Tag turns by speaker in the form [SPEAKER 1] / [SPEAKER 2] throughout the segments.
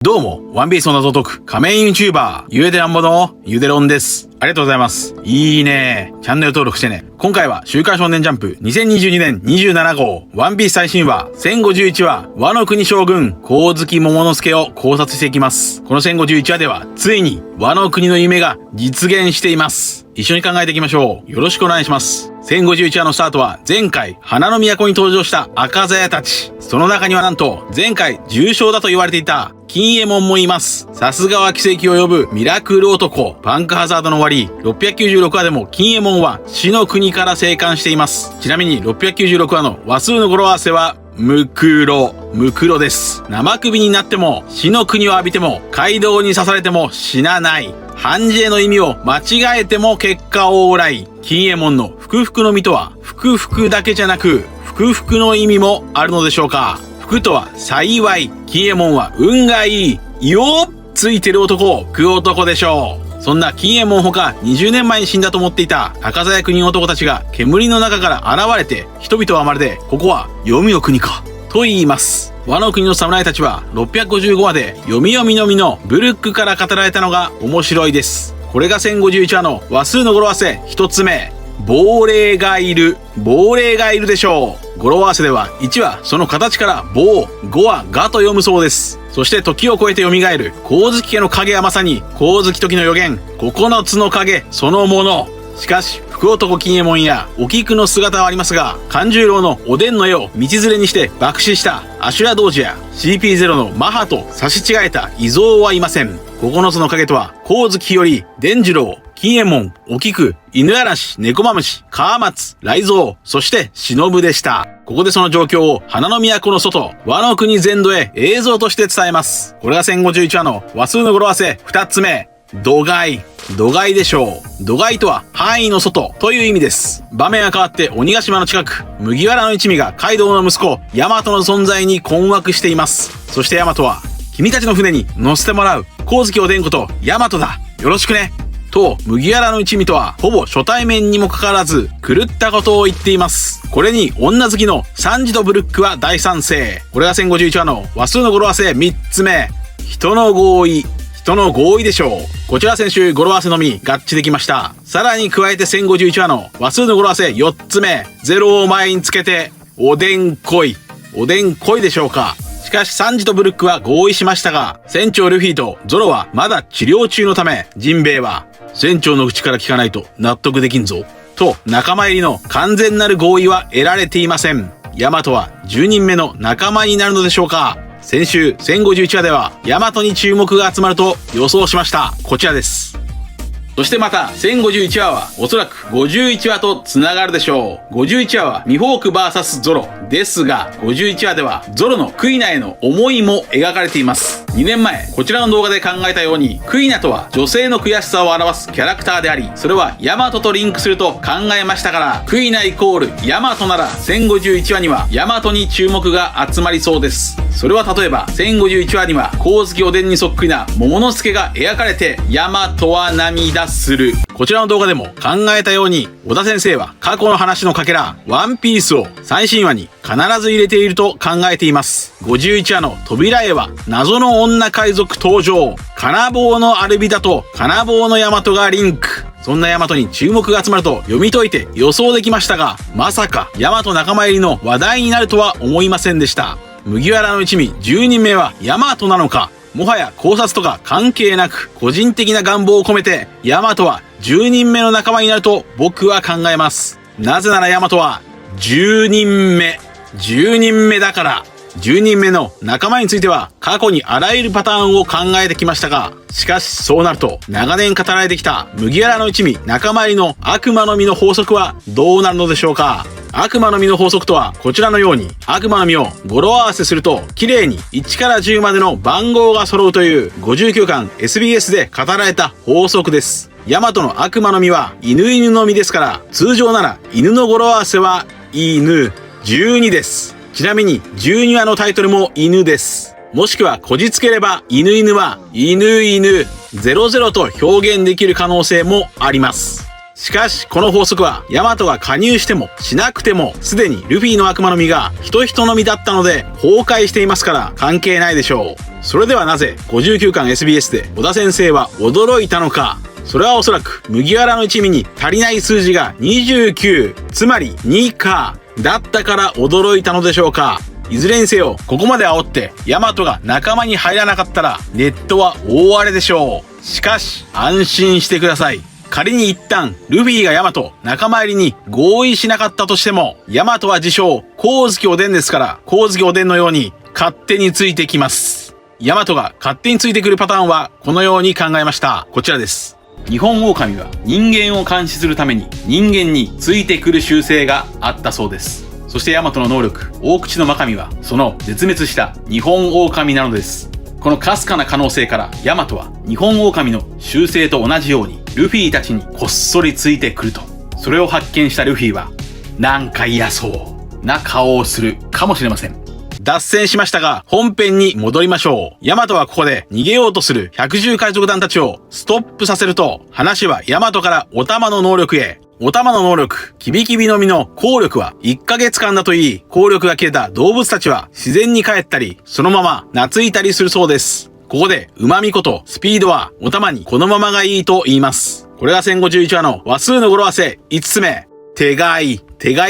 [SPEAKER 1] どうも、ワンピースを謎解く仮面 YouTuber、ゆえでなんぼのゆでろんです。ありがとうございます。いいね。チャンネル登録してね。今回は週刊少年ジャンプ2022年27号、ワンピース最新話1051話、ワノ国将軍、光月桃之助を考察していきます。この1051話では、ついにワノ国の夢が実現しています。一緒に考えていきましょう。よろしくお願いします。1051話のスタートは前回花の都に登場した赤鞘たち。その中にはなんと前回重傷だと言われていた金右衛門もいます。さすがは奇跡を呼ぶミラクル男。パンクハザードの終わり、696話でも金右衛門は死の国から生還しています。ちなみに696話の話数の語呂合わせはムクロです。生首になっても死の国を浴びても街道に刺されても死なない。判事への意味を間違えても結果往来。金右衛門の福々の実とは福々だけじゃなく福々の意味もあるのでしょうか。福とは幸い。金右衛門は運がいい。よっついてる男を食う男でしょう。そんな金右衛門ほか20年前に死んだと思っていた赤鞘国男たちが煙の中から現れて、人々はまるでここは黄泉の国かと言います。ワノ国の侍たちは655話で黄泉の実のブルックから語られたのが面白いです。これが1051話の話数の語呂合わせ一つ目。亡霊がいるでしょう。語呂合わせでは1はその形から棒、5はがと読むそうです。そして時を超えて蘇る光月家の影はまさに光月時の予言、9つの影そのもの。しかし福男金右衛門やお菊の姿はありますが、勘十郎のおでんの絵を道連れにして爆死した阿修羅童子や CP0 のマハと差し違えた遺像はいません。9つの影とは光月日和、伝次郎、金右衛門、お菊、犬嵐、猫マムシ、川松、雷蔵、そして忍でした。ここでその状況を花の都の外、ワノ国全土へ映像として伝えます。これが1051話の話数の語呂合わせ2つ目。度外でしょう。度外とは範囲の外という意味です。場面が変わって鬼ヶ島の近く、麦わらの一味がカイドウの息子ヤマトの存在に困惑しています。そしてヤマトは君たちの船に乗せてもらう光月おでんことヤマトだ、よろしくねと麦わらの一味とはほぼ初対面にもかかわらず狂ったことを言っています。これに女好きのサンジとブルックは大賛成。これが1051話の話数の語呂合わせ3つ目。人の合意でしょう。こちら先週語呂合わせのみ合致できました。さらに加えて1051話の話数の語呂合わせ4つ目。0を前につけておでん恋でしょうか。しかしサンジとブルックは合意しましたが、船長ルフィとゾロはまだ治療中のため、ジンベエは船長の口から聞かないと納得できんぞと仲間入りの完全なる合意は得られていません。ヤマトは10人目の仲間になるのでしょうか。先週1051話ではヤマトに注目が集まると予想しました。こちらです。そしてまた1051話はおそらく51話と繋がるでしょう。51話はミホーク VS ゾロですが、51話ではゾロのクイナへの思いも描かれています。2年前こちらの動画で考えたように、クイナとは女性の悔しさを表すキャラクターであり、それはヤマトとリンクすると考えましたから、クイナイコールヤマトなら1051話にはヤマトに注目が集まりそうです。それは例えば1051話には光月おでんにそっくりな桃之助が描かれてヤマトは涙する。こちらの動画でも考えたように、小田先生は過去の話のかけらワンピースを最新話に必ず入れていると考えています。51話の扉絵は謎の女海賊登場。金棒のアルビダと金棒のヤマトがリンク。そんなヤマトに注目が集まると読み解いて予想できましたが、まさかヤマト仲間入りの話題になるとは思いませんでした。麦わらの一味10人目はヤマトなのか、もはや考察とか関係なく個人的な願望を込めてヤマトは10人目の仲間になると僕は考えます。なぜならヤマトは10人目だから。10人目の仲間については過去にあらゆるパターンを考えてきましたが、しかしそうなると長年語られてきた麦わらの一味仲間入りの悪魔の実の法則はどうなるのでしょうか。悪魔の実の法則とはこちらのように、悪魔の実を語呂合わせすると綺麗に1から10までの番号が揃うという59巻 SBS で語られた法則です。ヤマトの悪魔の実は犬の実ですから、通常なら犬の語呂合わせは犬12です。ちなみに12話のタイトルも犬です。もしくはこじつければ犬は犬00と表現できる可能性もあります。しかし、この法則は、ヤマトが加入しても、しなくても、すでにルフィの悪魔の実が、人の実だったので、崩壊していますから、関係ないでしょう。それではなぜ、59巻 SBS で、小田先生は驚いたのか。それはおそらく、麦わらの一味に足りない数字が29、つまり2か、だったから驚いたのでしょうか。いずれにせよ、ここまで煽って、ヤマトが仲間に入らなかったら、ネットは大荒れでしょう。しかし、安心してください。仮に一旦、ルフィがヤマト、仲間入りに合意しなかったとしても、ヤマトは自称、光月おでんですから、光月おでんのように、勝手についてきます。ヤマトが勝手についてくるパターンは、このように考えました。こちらです。日本狼は人間を監視するために人間についてくる習性があったそうです。そしてヤマトの能力、大口の真神はその絶滅した日本狼なのです。このかすかな可能性からヤマトは日本狼の習性と同じようにルフィたちにこっそりついてくると。それを発見したルフィはなんか嫌そうな顔をするかもしれません。脱線しましたが、本編に戻りましょう。ヤマトはここで逃げようとする百獣海賊団たちをストップさせると、話はヤマトからお玉の能力へ。お玉の能力、キビキビの実の効力は1ヶ月間だといい、効力が切れた動物たちは自然に帰ったり、そのまま懐いたりするそうです。ここで、旨味ことスピードはお玉にこのままがいいと言います。これが1051話の話数の語呂合わせ5つ目。手飼い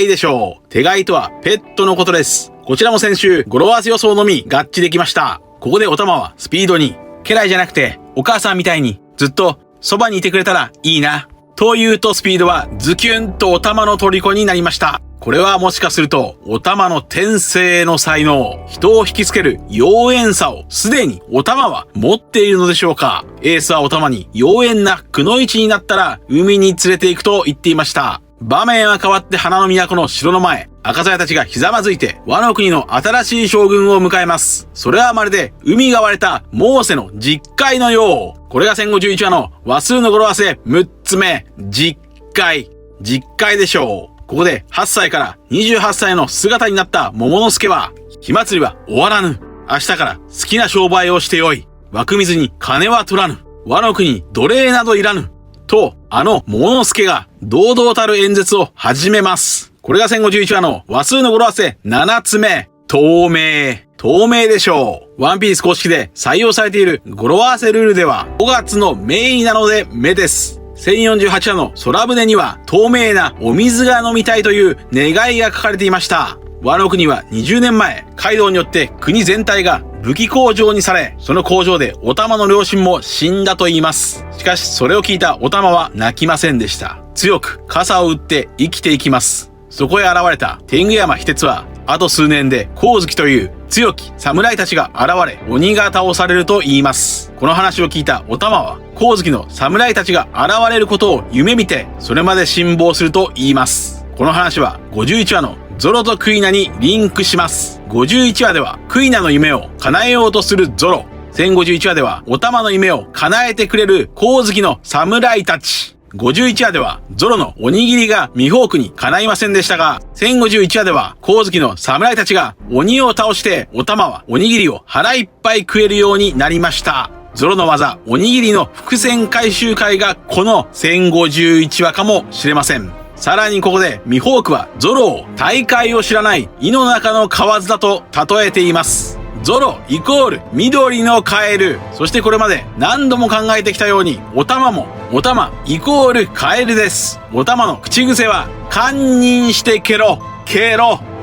[SPEAKER 1] でしょう。手飼いとはペットのことです。こちらも先週、語呂合わせ予想のみ合致できました。ここでお玉はスピードに、家来じゃなくてお母さんみたいにずっとそばにいてくれたらいいな。と言うとスピードはズキュンとお玉の虜になりました。これはもしかすると、お玉の天性の才能、人を引きつける妖艶さをすでにお玉は持っているのでしょうか。エースはお玉に妖艶なくのいちになったら海に連れて行くと言っていました。場面は変わって花の都の城の前、赤鞘たちがひざまずいて、ワノ国の新しい将軍を迎えます。それはまるで、海が割れたモーセの実会のよう。これが1051話の話数の語呂合わせ6つ目、実会でしょう。ここで8歳から28歳の姿になった桃之助は、火祭りは終わらぬ。明日から好きな商売をしてよい。湧く水に金は取らぬ。ワノ国奴隷などいらぬ。と、桃之助が堂々たる演説を始めます。これが1051話の話数の語呂合わせ7つ目。透明でしょう。ワンピース公式で採用されている語呂合わせルールでは5月のメインなので目です。1048話の空船には透明なお水が飲みたいという願いが書かれていました。ワノ国は20年前、カイドウによって国全体が武器工場にされ、その工場でお玉の両親も死んだと言います。しかしそれを聞いたお玉は泣きませんでした。強く傘を打って生きていきます。そこへ現れた天狗山非鉄は、あと数年で光月という強き侍たちが現れ、鬼が倒されると言います。この話を聞いたお玉は、光月の侍たちが現れることを夢見て、それまで辛抱すると言います。この話は51話のゾロとクイナにリンクします。51話ではクイナの夢を叶えようとするゾロ。1051話ではお玉の夢を叶えてくれる光月の侍たち。51話ではゾロのおにぎりがミホークに叶いませんでしたが、1051話では光月の侍たちが鬼を倒してお玉はおにぎりを腹いっぱい食えるようになりました。ゾロの技、おにぎりの伏線回収会がこの1051話かもしれません。さらにここでミホークはゾロを大海を知らない井の中の蛙だと例えています。ゾロイコール緑のカエル。そしてこれまで何度も考えてきたようにお玉もお玉イコールカエルです。お玉の口癖は堪忍してケロ。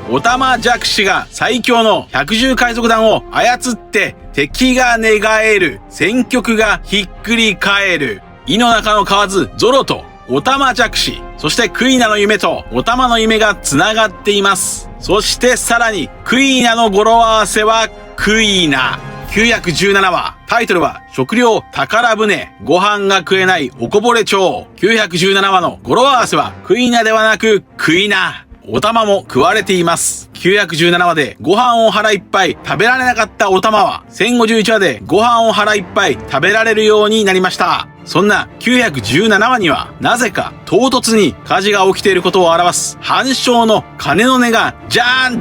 [SPEAKER 1] お玉弱視が最強の百獣海賊団を操って敵が寝返る。戦局がひっくり返る。井の中の蛙ゾロとお玉弱視、そしてクイナの夢とお玉の夢が繋がっています。そしてさらにクイナの語呂合わせはクイナ。917話、タイトルは食料宝船、ご飯が食えないおこぼれ町。917話の語呂合わせはクイナではなくクイナ。お玉も食われています。917話でご飯を腹いっぱい食べられなかったお玉は1051話でご飯を腹いっぱい食べられるようになりました。そんな917話にはなぜか唐突に火事が起きていることを表す反証の鐘の音がジャ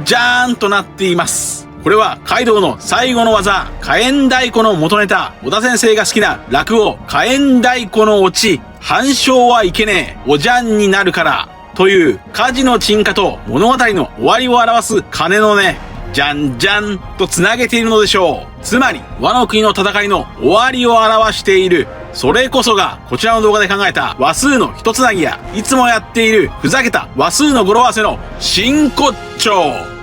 [SPEAKER 1] ーンとなっています。これはカイドウの最後の技、火炎太鼓の元ネタ、小田先生が好きな落語、火炎太鼓のオチ、反証はいけねえ、おじゃんになるから、という火事の鎮火と物語の終わりを表す鐘の音、じゃんじゃんとつなげているのでしょう。つまり、ワノ国の戦いの終わりを表している。それこそが、こちらの動画で考えた話数の一つなぎや、いつもやっているふざけた話数の語呂合わせの真骨頂。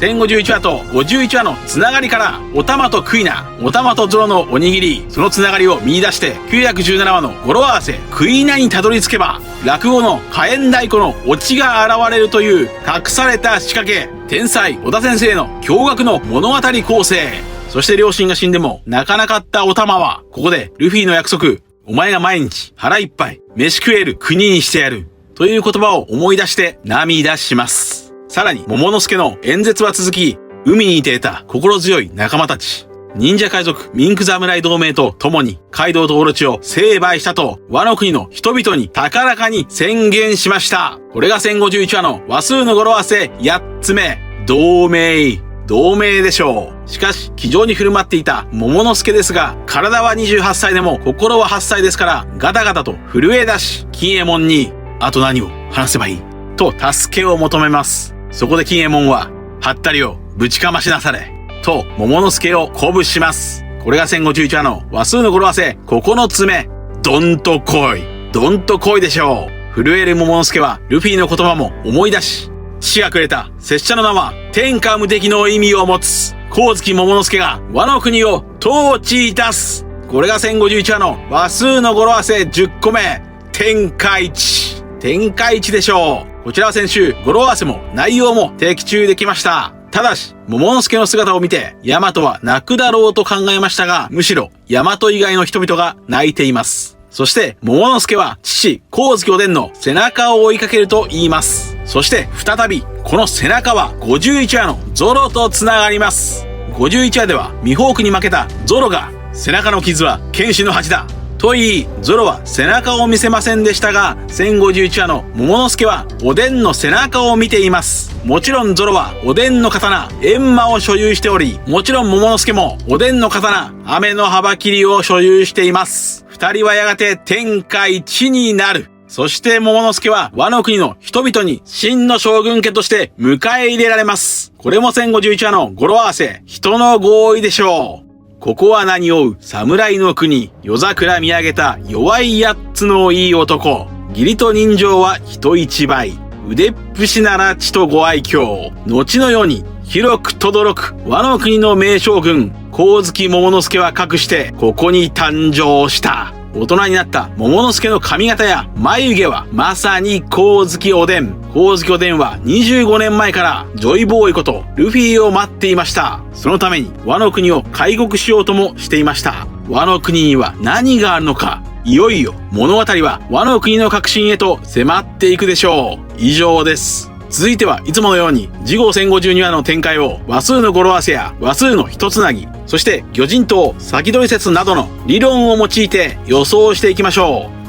[SPEAKER 1] 1051話と51話のつながりから、お玉とクイナ、お玉とゾロのおにぎり、そのつながりを見出して、917話の語呂合わせ、クイナにたどり着けば、落語の火炎太鼓のオチが現れるという隠された仕掛け、天才小田先生の驚愕の物語構成。そして両親が死んでも泣かなかったお玉は、ここでルフィの約束、お前が毎日腹いっぱい飯食える国にしてやる、という言葉を思い出して涙します。さらに、桃之助の演説は続き、海にいて得た心強い仲間たち、忍者海賊ミンク侍同盟と共に、カイドウとオロチを成敗したと、ワノ国の人々に高らかに宣言しました。これが1051話の話数の語呂合わせ8つ目、同盟。同盟でしょう。しかし、気丈に振る舞っていた桃之助ですが、体は28歳でも心は8歳ですから、ガタガタと震え出し、金右衛門に、あと何を話せばいいと助けを求めます。そこで金右衛門は、はったりをぶちかましなされ、と桃之助を鼓舞します。これが1051話の話数の語呂合わせ9つ目、どんと来い。どんと来いでしょう。震える桃之助はルフィの言葉も思い出し、父がくれた拙者の名は天下無敵の意味を持つ。光月桃之助がワノ国を統治いたす。これが1051話の話数の語呂合わせ10個目、天下一。天下一でしょう。こちらは先週、語呂合わせも内容も的中できました。ただし、桃之助の姿を見て、ヤマトは泣くだろうと考えましたが、むしろ、ヤマト以外の人々が泣いています。そして、桃之助は、父、光月おでんの背中を追いかけると言います。そして、再び、この背中は51話のゾロと繋がります。51話では、ミホークに負けたゾロが、背中の傷は剣士の恥だ。と言い、ゾロは背中を見せませんでしたが、1051話の桃之助はおでんの背中を見ています。もちろんゾロはおでんの刀、閻魔を所有しており、もちろん桃之助もおでんの刀、雨の幅切りを所有しています。二人はやがて天下一になる。そして桃之助はワノ国の人々に真の将軍家として迎え入れられます。これも1051話の語呂合わせ、人の合意でしょう。ここは何を追う侍の国、夜桜見上げた弱い8つのいい男。義理と人情は人一倍。腕っぷしなら血とご愛嬌。後のように広く轟く和の国の名将軍、光月桃之助はかくしてここに誕生した。大人になった桃之助の髪型や眉毛はまさに光月おでん。光月おでんは25年前からジョイボーイことルフィを待っていました。そのためにワノ国を開国しようともしていました。ワノ国には何があるのか。いよいよ物語はワノ国の革新へと迫っていくでしょう。以上です。続いてはいつものように次号1052話の展開を話数の語呂合わせや話数の一つなぎ、そして魚人島先取り説などの理論を用いて予想していきましょう。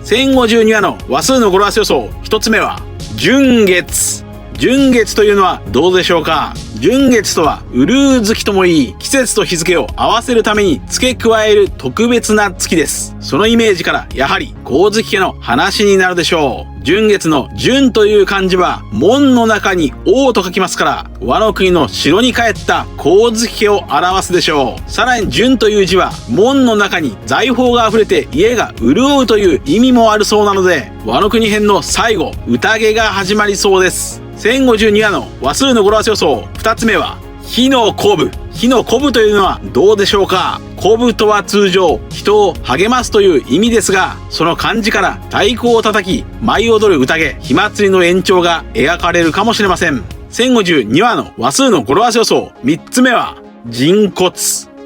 [SPEAKER 1] 1052話の話数の語呂合わせ予想一つ目は純月。純月というのはどうでしょうか。純月とはうるう月とも言い、季節と日付を合わせるために付け加える特別な月です。そのイメージからやはり光月家の話になるでしょう。純月の純という漢字は門の中に王と書きますから、和の国の城に帰った光月家を表すでしょう。さらに純という字は門の中に財宝が溢れて家が潤うという意味もあるそうなので、和の国編の最後、宴が始まりそうです。1052話の話数の語呂合わせ予想2つ目は火の鼓舞。火の鼓舞というのはどうでしょうか。鼓舞とは通常人を励ますという意味ですが、その漢字から太鼓を叩き舞い踊る宴、火祭りの延長が描かれるかもしれません。1052話の話数の語呂合わせ予想3つ目は人骨。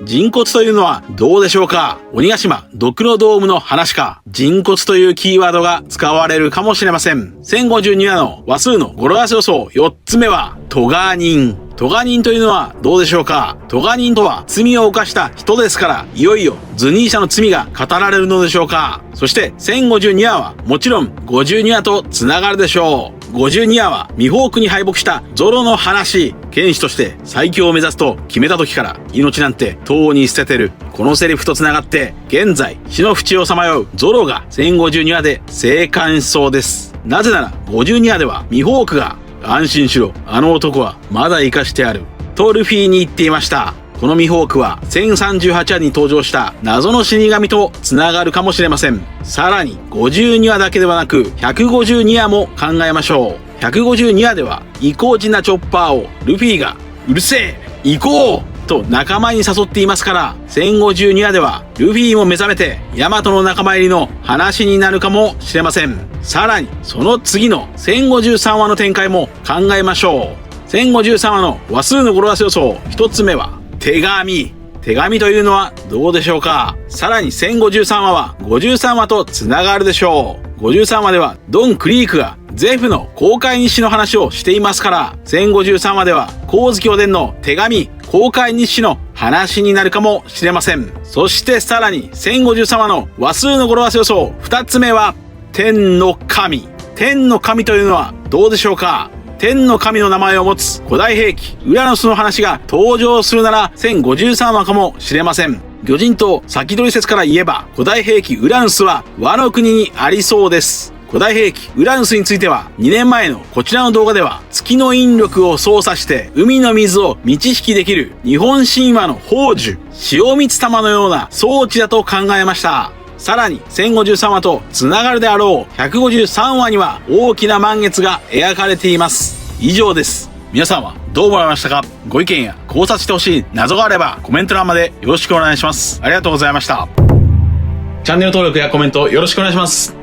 [SPEAKER 1] 人骨というのはどうでしょうか？鬼ヶ島ドクロドームの話か。人骨というキーワードが使われるかもしれません。1052話の話数の語呂合わせ予想4つ目は、トガ人。トガ人というのはどうでしょうか？トガ人とは罪を犯した人ですから、いよいよズニーシャの罪が語られるのでしょうか？そして1052話はもちろん52話と繋がるでしょう。52話はミホークに敗北したゾロの話。剣士として最強を目指すと決めた時から命なんてとうに捨ててる。このセリフと繋がって現在死の淵をさまようゾロが1052話で生還しそうです。なぜなら52話ではミホークが安心しろ、あの男はまだ生かしてあるとルフィに言っていました。このミホークは1038話に登場した謎の死神と繋がるかもしれません。さらに52話だけではなく152話も考えましょう。152話では意固地なチョッパーをルフィがうるせえ行こうと仲間に誘っていますから、1052話ではルフィも目覚めてヤマトの仲間入りの話になるかもしれません。さらにその次の1053話の展開も考えましょう。1053話の話数の語呂合わせ予想1つ目は手紙。手紙というのはどうでしょうか？さらに1053話は53話と繋がるでしょう。53話ではドン・クリークがゼフの公開日誌の話をしていますから、1053話では光月おでんの手紙公開日誌の話になるかもしれません。そしてさらに1053話の話数の語呂合わせ予想2つ目は天の神。天の神というのはどうでしょうか？天の神の名前を持つ古代兵器ウラノスの話が登場するなら1053話かもしれません。魚人と先取り説から言えば古代兵器ウラヌスはワノ国にありそうです。古代兵器ウラヌスについては2年前のこちらの動画では月の引力を操作して海の水を満ち引きできる日本神話の宝珠塩蜜玉のような装置だと考えました。さらに1053話と繋がるであろう153話には大きな満月が描かれています。以上です。皆さんはどう思われましたか？ご意見や考察してほしい謎があればコメント欄までよろしくお願いします。ありがとうございました。チャンネル登録やコメントよろしくお願いします。